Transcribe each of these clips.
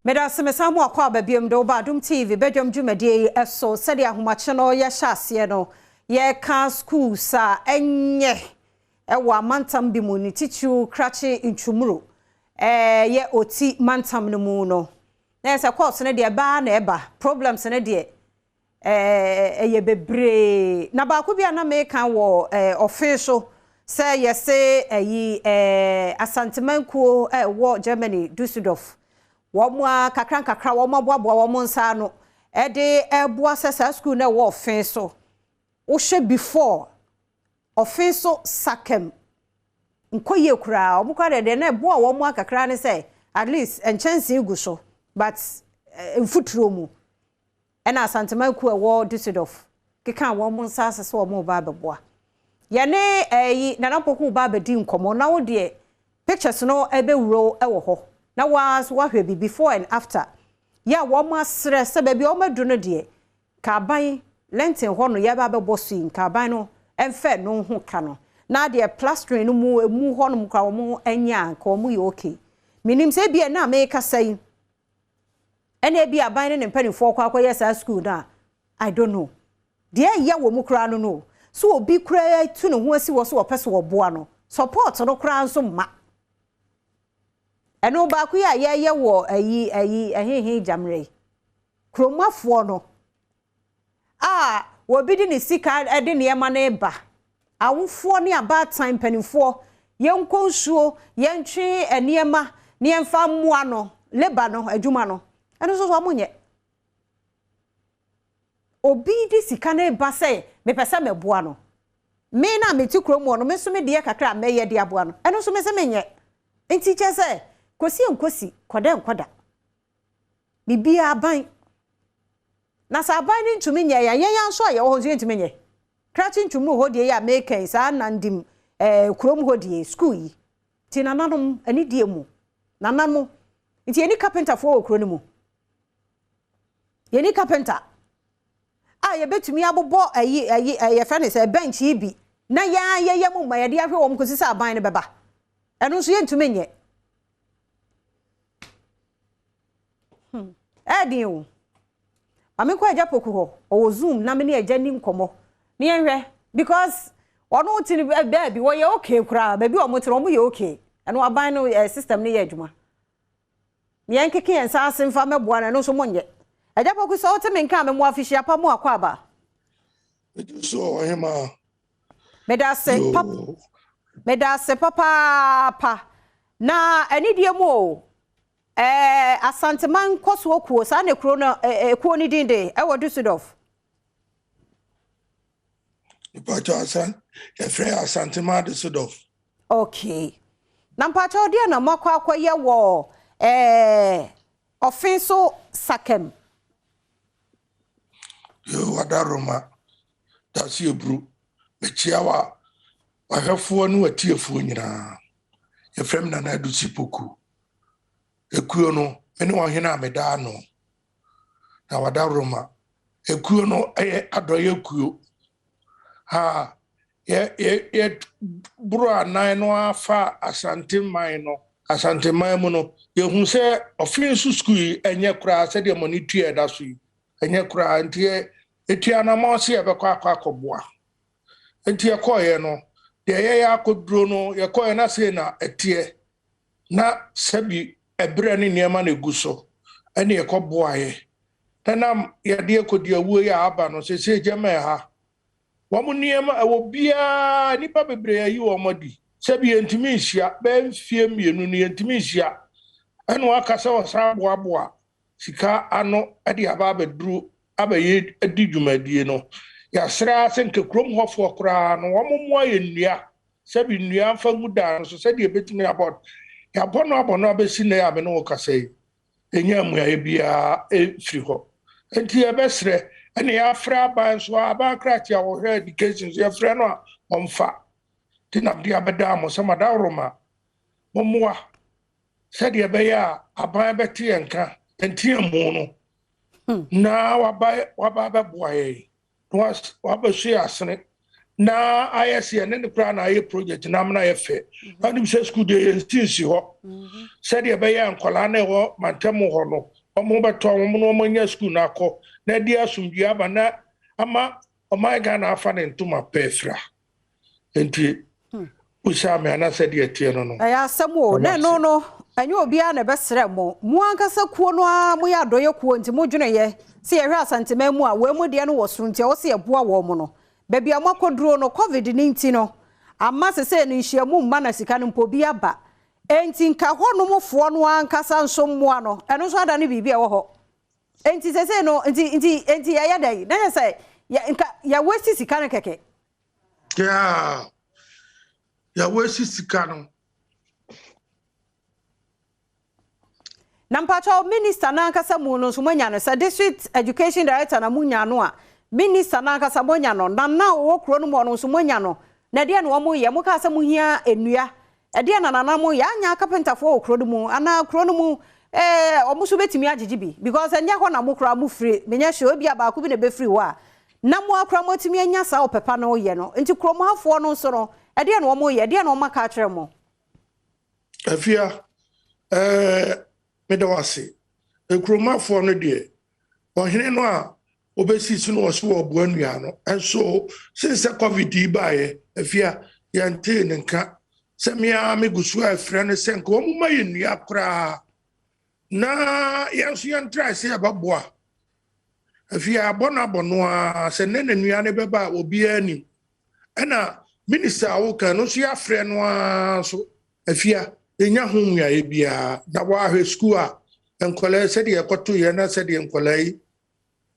Medase mesamu akwa babiem do Badwam TV Badwam dwumade eso sede ahomache no ye hyase no ye ka school sa enye ewo amantam bi mu ni tichu krache ntwumuro ye oti mantam no mu no na ese course ne de ba na eba problems ne de ye bebre na ba ko bia na me kan wo official say yese asantemankuo wo Germany Düsseldorf Womwa kakran kakra woma boaboa womo nsa no de eboa sesa school na wo ofenso wo hwe before ofenso sakem nkoye kura omukwa de na eboa womo akakra ne say at least enchancy gu so but mfuturo mu ena asantemanku wo Düsseldorf keka womo nsa sesa womo ba beboa ye ne nanapoku ba bedi nkomo na wo de pictures no ebewuro ewo ho na was wahwe bi before and after ya wo ma sre se ba bi o madu no de ka ban lenten ho no ya ba bebo suin ka ban no emfe no ho ka no na de plastering no mu ho no kwa wo anya ka wo ye okay minim se bia na me ka sai ene bia ban ne mpanifo kwa kwa yes school na I don't know de ya wo mu kra no so obi kra tu no ho asi wo so opese wo boa no support no kra nso ma eno ba ku ya ye wo ayi jamre kromafo no wo bi di ni sika de ne ma na eba awofo ne aba time panifo yenko nsuo yentwe eniema ne emfa moa no leba no adwuma no eno so amonye obi di sika na eba say me pese me boa no me na me ti kromo no me so me de kakra me ye de aboa no eno so me se menye enti che say Kosi kwada bibia aban na sa aban ni ntumi nye yan so aye ho nso ntumi nye krachi ntumi ho de ya make sa nandim krom ho de school yi ti nananom ani die mu nanamo nti eni carpenter fo okro ni mu yeni carpenter ye betumi abobo ayi fa ne say bench yi bi na ya mu ma ye de ahwe wo mkosi sa aban ne beba eno nso ye ntumi nye Adom amekwa ajapoku ho o zoom na me ne aja ni nkomo ne enhwe because ono ti ni baby wo ye okay kura baby o motire o mo ye okay eno aban no system ne ye adwuma ye nkeke ye nsa asemfa meboa na no so monye ajapoku so o te me nka me mo afihia pa mo akwa ba so hema medase papa na ani die mo asanteman koso okuo sa ne kro no ekuo ni dinde e wo Düsseldorf Ipacho asanteman Düsseldorf okay na mpacho dia na makwa ye wo ofenso sakem yo wadaroma dasi ebru mechiawa ahafo no atiefo nyina ye frem na adusi poku ekuo no ene ohena ameda no na wadaroma ekuo no adoye kuo ha ye bro anan no afa asanteman mu no ye hu se ofensu school enye kura se de moni tue da so enye kura ntie etua na mo se ye bekwa akoboa ntie koye no de ye akoduro no ye koye na se na etie na sabi ebre ni niema na guso ene ekoboaye tanam yade ekodi awu ya aba no se jema ha wo niema ewo bia nipa bebre ayi wo modi sebi entimi hia be mfie mienu ni entimi hia eno akasa wo sa boaboa sika ano ade aba bedru abaye adi dwumadie no ya sra senke krom hofo kra no wo mo ye nnua sebi nnua fa guda no so se de betimi abot ya bono abesi na ya be no kasai enya mu ya bia free ho enti e besre ene ya fra ban so aba krati ya wo education ya fra no omfa tinam dia beda mo sama da roma momwa se de be ya aban beti enka enti emu no na waba be boaye no waba su asene na ayese ne kura na aye project na amna ye fe anim se school de tinsi ho said ye be ya nkola na ho mantemu ho no omo beto omo no manya school na akọ na di asumdua aba na ama omaiga na afa ne ntoma pefra enti usha me ana said ye tie no no aya asemo na no anyo obi a na besere mo mu ankasa kuo no a mo ya doye kuo nti mo dwene ye se ye hwe asantema mu a we mu de no wo suru nti wo se ye boa wo mo no baby amakoduro no covid-19 no amma sese no nhyiamu mma na sika no mpobi aba enti nka hono mofo no ankasa nsommoa no eno so ada ne bibia wo ho enti sese no enti ya dai na say ya wesi sika no keke ya wesi sika no na mpacho minister na ankasa mu no so manya no sa district education director na munya no a minister na ankasa monya no na wo kro no mo no so monya no na de no mo ye mo ka sa mo hia enua de na mo ya anya carpenter fo wo kro no mu ana kro no mu omo so betimi agege bi because anya ho na mo kro mo free menya hwe obi aba ko bi na be free wa na mo akra mo timi anya sa opepa no ye no nti kro mo afo no so no de no mo ye de no maka kire mo afia medawase kro mo afo no de ohene no a obesi sunu oso obo anua no enso since covid bae afia yante nka semia megusu afra ne senko omo mayenua kra na yanso yantra se ababoa afia abono a se ne nua ne beba obi ani ana minister wo kan no so afra no a so afia enya honwa e bia na wa hwe school a enkola se de ekoto ye na se de enkola yi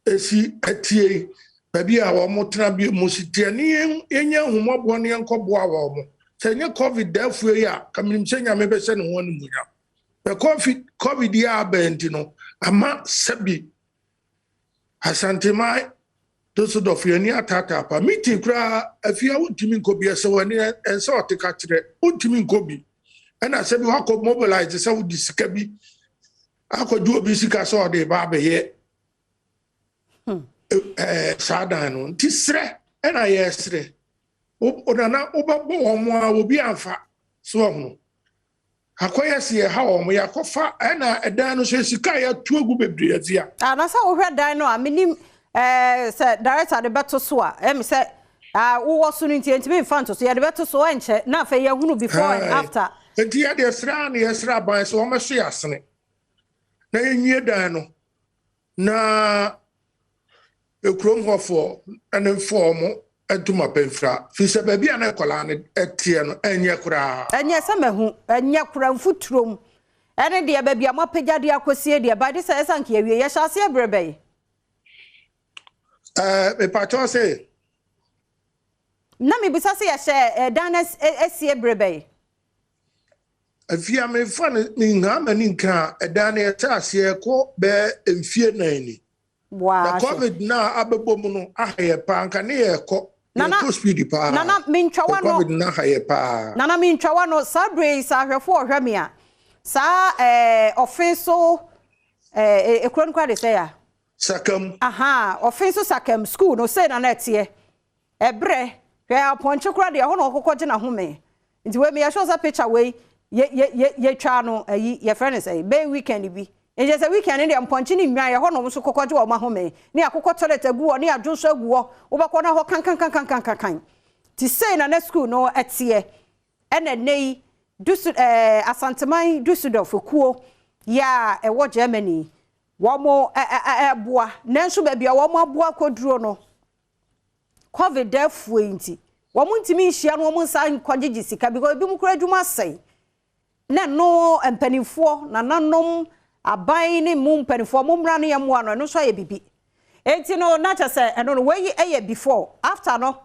esi atie baby a wo motena bi musitia ni enya humobo ne enkobo a wo mo se nye covid dafu ya kaminim se nya mebe se ne ho ne munya the covid ya benti no ama sabi asantema doso dofo ni atata pa meeting kra afia wontimi nkobi ese woni ense oteka kire wontimi nkobi ena sabi wako mobilize se wo disika bi akoju obi sika so de ba be ye sadano ntisre ena yesre onana obabo omo a obi anfa so ho akoyese ye ha omo yakofa ena edan no so sika ya tuagu bebre azia na sa wo hwe dan no a minim se director de beto so a em se wo wo so ntimi mfanto so ye de beto so enche na fa ye hunu before and after enti ya de sra na ye sra ban so o meso yasene na enwie dan no na ekrom hofo ene form entuma penfra fi se ba bia na kola ne etie no enye kura enye se mahu enye kura mfuturom ene de ba bia mapagade akosie de ba de se esanke awie ye hyase ebrebe me pato se na me bisa se ye hye danas esie ebrebe afia me fa ni ngama ni nka edane etase ko be emfie nani wow na covid na abebom no ahaye pa nka ne ye ko na speed pa na mintwa no covid na ahaye pa na mintwa no sabre sa hwefo ohwame a sa offenso ekron kwa de say ya sakam aha offenso sakam school no say na netie ebre hwe aponche kura de ho no kokoje na home nti we me ya show sa picture we ye twa no ayi ye friend say be weekend bi enje say weekend ne amponche ni nwan ye ho no so kokoje o ma home ne akokọ toilet agu o ne adwonso agu o wobakọ na ho kan ti say na school no etie ene nei dusu asanteman Dusseldorf kuo ya ewo Germany wo mo eboa nanso ba bia wo mo aboa koduro no covid defu enti wo mo ntimi nhia no wo mo nsa nkogege sika because bi mu kura adwuma sei na no empanifo na nanom aban ne mu mpanifo mo mra no ye mo ano no so ye bibi enti no na cha say eno no we ye before after no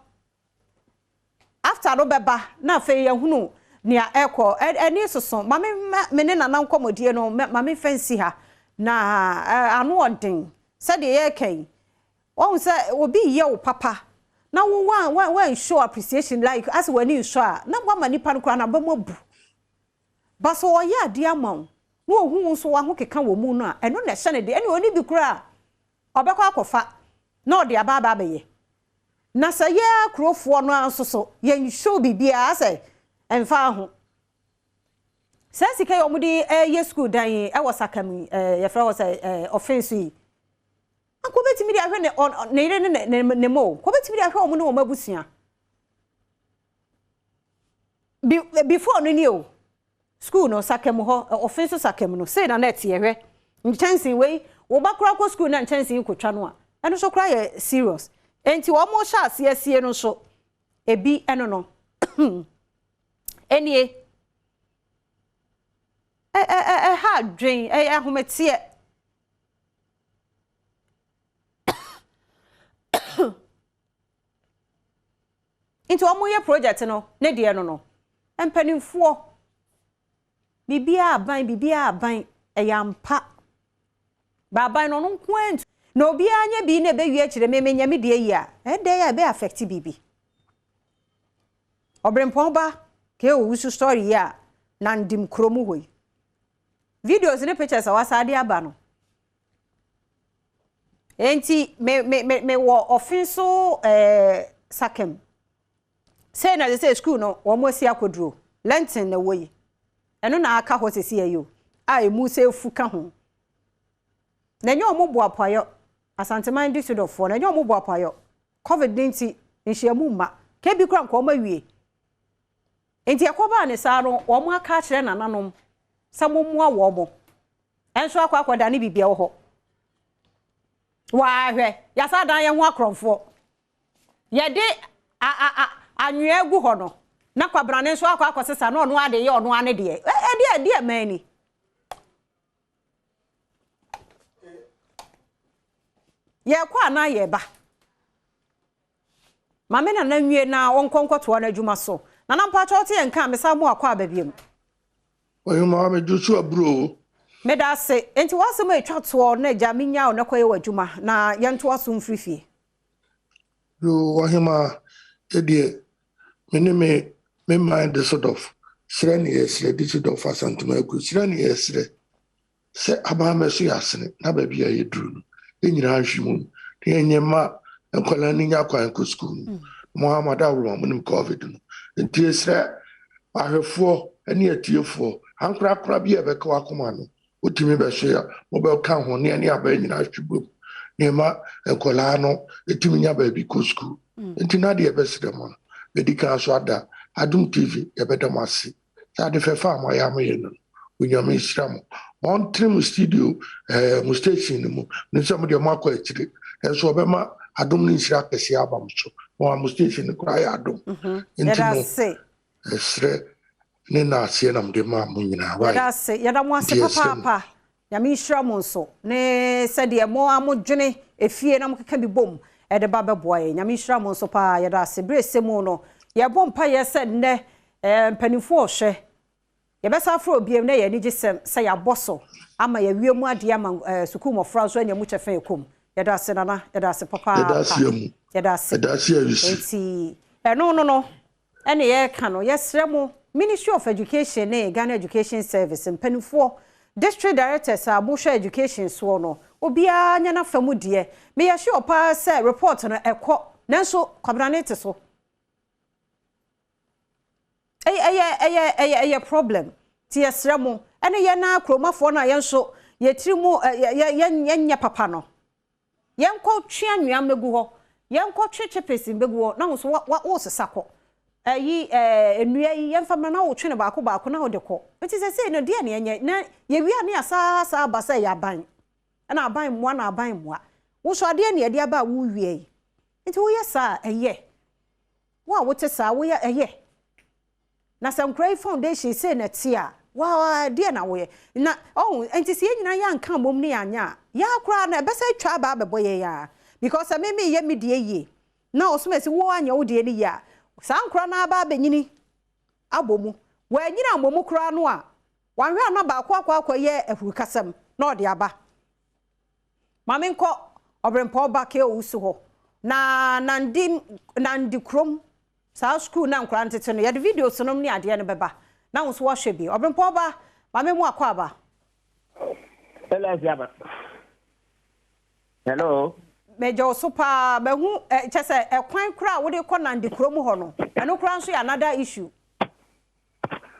beba na fe ye hunu nia eko eni soso mame me na nkomodie no mame fancy ha na anu onten se de ye kan won se obi ye wo papa na one show appreciation like as when you show na gwa manipa no kra na ba mabu ba so wo ye ade amon no ohun so wa ho keka wo mu no a eno na hye ne de eni oni bi kra obekọ akofa na ode aba be ye na sa ye krofo no anso so yen show bibia say emfa ho sense kai omudi ye school dan e wo sakam ye fra wo say offense yi akọ betimi dia hwe ne mo ko betimi dia hwe omo ne o mabusua before no ni o school no sakam ho offense sakam no say na net ye hwe nchansi we wo bakura ko school na nchansi kwotwa no a eno so kra ye serious enti wo mo sha asie no so ebi eno no enie ha dwen ahometie into omoye project no ne de no empanimfo bibia aban eyampa baban no nkwent na obi anya bi na bewie akire memenya me de yi a de ya be affect bibi obrempon ba ke o wusu story ya na ndim kromu hoyi videos ne pictures awasade aba no enti me wo offenso sakem say na say school no wo mo si akoduro lentin na woyi eno na aka ho sesi ayo a emu se fu ka ho na nyo mo bo apayo asanteman district for na nyo mo bo apayo covid-19 nhyiamu ma ke bi kra nko ma wie enti akoba ne sa no wo mo aka kire nananom samomu awo mo enso akwakwada ne bibia wo ho wa hwe ya sa dan ye ho akromfo ye de anwe egu ho no na kwabrane nso akwakosesa na ono ade ye ono ane de de mani ye kwa na ye ba mame na nwie na wonkonkoto na adwuma so na nampa chote ye nka me sa mu akwa ababiem oyo ma me jusu abro me da se enti wasem atwato na jaminya o na koye wadwuma na yento aso mfrifie yo wahima edie me mind the sort of sreni esre this sort of asantuma ku sreni esre se abama so yasene na ba bia yeduru enyira ahwemu enyema enkola ni nya kwan ko school Muhammad awro mun covid no enti esre ahwefo ene atiefo ankra bia be ka wakoma no otimi be so ya mo be ka ho ne aba nyira ahwebom nema enkola no etimi nya ba bi ko school enti na de be sre mo medical so ada Adom TV ebedamasi sa de fefa ma ya me no unyame hyiram on trim studio mu station mu ne so mo de mo akọ akire enso obema Adom ni hira kese abam so mo station ko ya Adom enti no esre ne na asie na mde ma mu nyina wa yada mo ase papa ya me hyiram nso ne se de mo amodwene efie na mo keka bi bom ede ba beboa ye nyame hyiram nso pa yada ase brese mu no ye bompa ye se ne mpanifo ohwe ye besa afro obiem na ye ni gisem se ya boso ama ye wiemu ade ama sukuu mofra so anya mu chefa ekom yada ase nana yada ase papa yada ase enti no ene ye ka no ye sremo Ministry of Education ne Ghana Education Service mpanifo district directors abusha education so no obia nya na famu de me ye hwe opa se report no ekọ nanso kwabranete so eye problem ti yesremo ene ye na kromafo na yenso ye tirimu ye papa no yenkọ twe anwea megu ho yenkọ twe pesi megu ho na so wo sesakọ enua yi yemfa na wo twe ne baako na wo de kọ enti se no de ne enye na ye wi ane asa aba se ya ban na aban moa na aban moa wo so ade ne ade aba wo wie enti wo yesa eye wo wo te sa wo ye eye na some Cray Foundation say na tia wa de na wo ye na enti se nyina ya nka mom ne anya ya kra na be se twa ba beboye ya because me ye me de ye na osumesi wo anya wo de ne ya sankra na aba benyini abomu wa nyina momu kra no a wanhwe na ba akwa ye ahurukasam na ode aba mame nko obrempo ba ke owusu ho na nandi krom sa school na nkra ntete no ye de video so no ni ade ne beba na wo so wo hwe bi obrempo ba mame mu akwa aba hello mejo so pa be hu chese ekwan kura wo de kɔ na ndikrom ho no eno kura nso ya another issue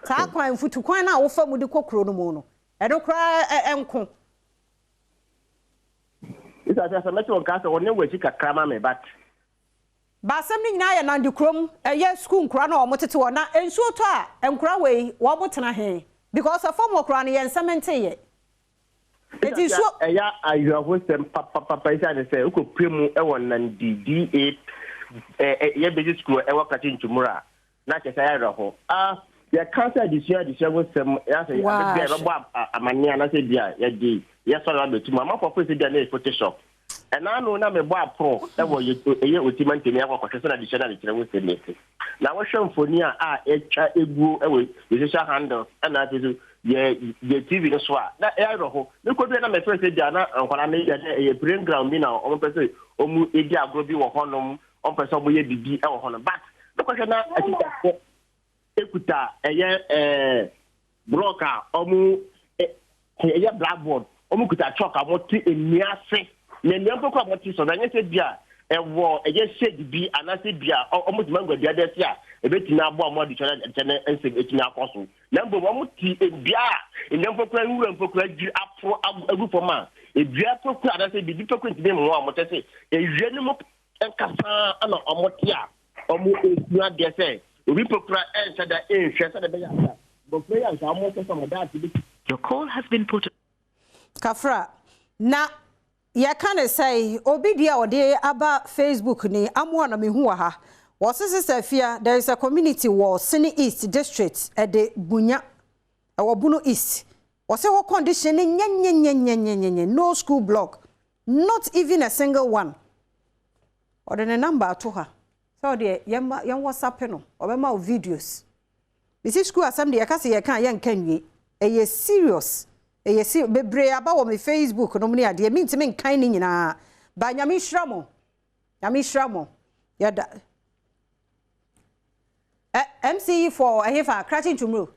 ta kwan futu kwan na wo fa mu de kɔ kuro no mu no eno kura enko isa asa meto on ka se wonne wachi kakra ma me but ba sam ni nyina ya na ndikrom eye school kura na omotete wo na ensuo to a enkura we wo botena he because afom kura no ye nsamente ye eti so eya ayuaho sem papa isa ne se uko premu e won nan DDA ye basic school e wakati ntumura na che say ayuaho ya cancer addition wo sem ya say abia be bo amania na se bia ya di ya so la betu mama papa se bia na photoshop ena no na me bo apro e wo ye otimante me akwa kwese na addition na kire wo sem nese na wo hwemfoni a etwa eguo e wo social handle na atezu ye TV no so a na ayuaho me ko na me first bia na nkwala na ye brain ground bi na o me pese o mu edi agro bi wo honom o pese o ye bibi e wo honom but because na atita ekuta eye broker omu eye blackboard omu kuta chalk amoti eniase na niampo kwa amoti so na nyese bia ewo eye shade bi anase bia omu ti mango bia desi a ebetina abo amodi chene ense etina akoso na mbo omu ti bia niampo kwa nwura mpokura gi apro agufoma ebia pokura anase bi pokura ti mu amotese ewie ni mo enkasa ana amoti a omu esua de se your call has been put. Kafra, na ya can say obi dia ode aba Facebook ni amwa na mehu ha. Wasese Safia, there is a community war Sini East district at the Bunya Bunu East. Wase ho condition nye no school block, not even a single one. Or the number to her. So the young WhatsApp no obema videos. This school assembly yakase ye kan yan kanwie. Eye serious. Eye bebre aba wo me Facebook no me ade me ntime kan ni nyina. Ba nyame hwramo. Nyame hwramo. Yada. MCE for ehefa crashing tomorrow.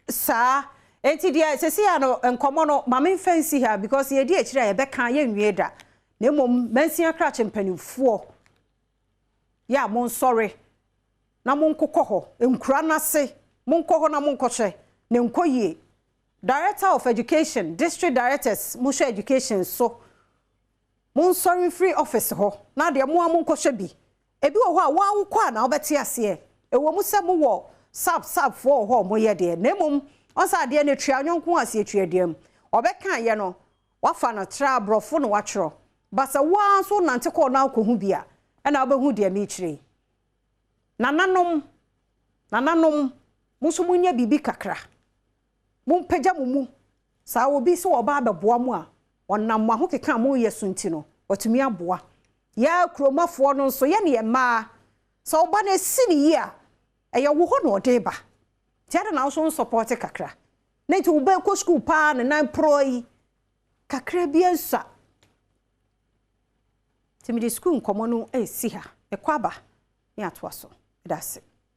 Sa enti dia sesi ya no enkomo no mame fancy here because ye di akira ye be kan ye nwie da. Na mom mansia krache mpanimfo ya mon sorry na mon kokọ ho enkura na se mon kokọ na mon koche ne nkoyie director of education district directors musho education so mon sorry free office ho na de mo mon koche bi ebi wo ho a wa nkọ na obeti ase ewo mu se mo wo sap for ho mo ye de na mom onsa de na twa nyonko ase twa de am obeka ye no wafa na tra brofo no wachro basa wa so nante ko na akohu bia na obehu de mi kire nananom musumunye bibi kakra mumpagya mumu sa obi so oba abeboa mu a onam aho keka mu yesunti no otumi aboa ya kromafo no so ye ne ma so oba na sini yi a eye wo ho no de ba tiare na so support kakra na ti oba ko school pa na nan proi kakra bi ensa Timidi school nkomo no si ha ekwaba ni atoaso that's it.